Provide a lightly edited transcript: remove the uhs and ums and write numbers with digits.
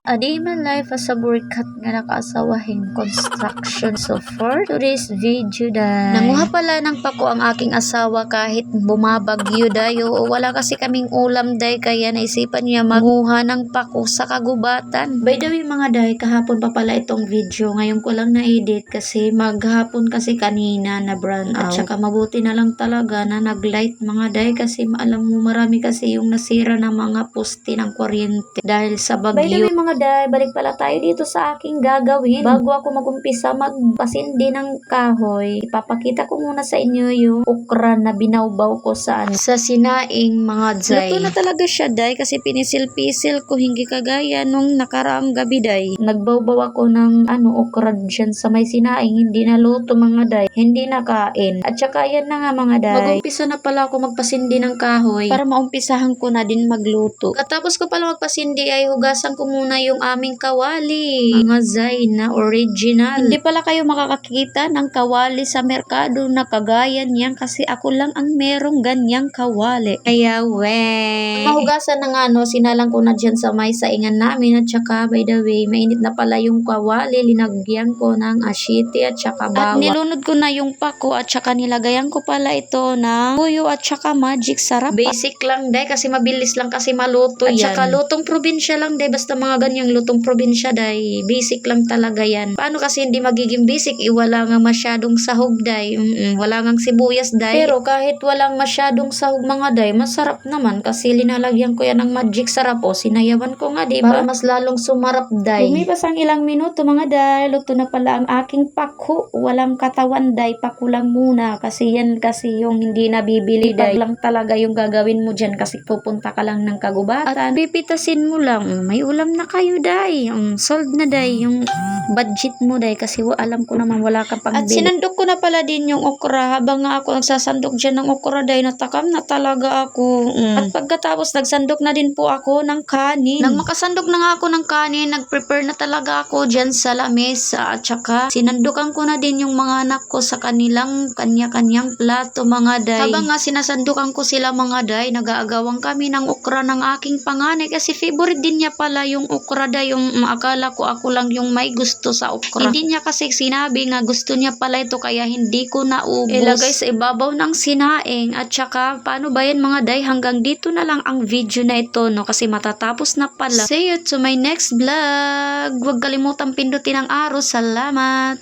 A day in my life as a burikat nga nakaasawahin construction. So for today's video day, nanguha pala ng pako ang aking asawa kahit bumabagyo dayo o wala kasi kaming ulam day, kaya naisipan niya maghuha ng pako sa kagubatan. By the way mga day, kahapon pa pala itong video, ngayon ko lang na-edit kasi maghapon kasi kanina na brown out. At saka mabuti na lang talaga na nag-light mga day, kasi alam mo marami kasi yung nasira ng mga poste ng kuryente dahil sa bagyo. By the way mga day, balik pala tayo dito sa aking gagawin. Bago ako magumpisa magpasindi ng kahoy, ipapakita ko muna sa inyo yung okra na binawbaw ko sa sinaing mga day. Luto na talaga siya day kasi pinisil-pisil ko, hindi kagaya nung nakaraang gabi day. Nagbawbaw ako ng okra dyan sa may sinaing, hindi na luto mga day, hindi nakain. At saka yan na nga mga day, mag-umpisa na pala ako magpasindi ng kahoy para maumpisahan ko na din magluto. Katapos ko pala magpasindi ay hugasan ko muna yung aming kawali, mga zay na original. Hindi pala kayo makakakita ng kawali sa merkado na kagaya niyan kasi ako lang ang merong ganyang kawali. Kaya mahugasan na nga sinalang ko na dyan sa may saingan namin. At saka by the way, mainit na pala yung kawali, linagyan ko ng asyete at saka bawang. At nilunod ko na yung pako at saka nilagayan ko pala ito ng tuyo at saka magic sarap. Basic lang day kasi mabilis lang kasi maluto yan. At saka lutong probinsya lang day, basta mga ganyang lutong probinsya day, basic lang talaga yan. Paano kasi hindi magiging basic? Wala nga masyadong sahog day, wala nga sibuyas day. Pero kahit walang masyadong sahog mga day, masarap naman kasi linalagyan ko yan ng magic sarap o sinayawan ko nga diba? Para mas lalong sumarap day. Lumipas ang ilang minuto mga day, luto na pala ang aking pako. Walang katawan day, pako lang muna kasi yan kasi yung hindi nabibili day. Ipag lang talaga yung gagawin mo dyan kasi pupunta ka lang ng kagubatan at pipitasin mo lang. May ulam na kayo day, sold na day yung budget mo day kasi alam ko naman wala ka pang at sinandok ko na pala din yung okra. Habang nga ako nagsasandok dyan ng okra day, natakam na talaga ako. At pagkatapos nagsandok na din po ako ng kanin. Nang makasandok na nga ako ng kanin, nagprepare na talaga ako dyan sa lamesa at saka sinandokan ko na din yung mga anak ko sa kanilang kanya-kanyang plato mga day. Habang nga sinasandukan ko sila mga day, nag-aagawan kami ng okra ng aking panganay kasi favorite din niya pala yung okra day. Yung akala ko ako lang yung may gusto sa okra. Hindi niya kasi sinabi nga gusto niya pala ito, kaya hindi ko naubos. Ilagay sa ibabaw ng sinaing. At saka paano ba yan mga day, hanggang dito na lang ang video na ito kasi matatapos na pala. See you to my next vlog. Huwag kalimutang pindutin ang arrow. Salamat.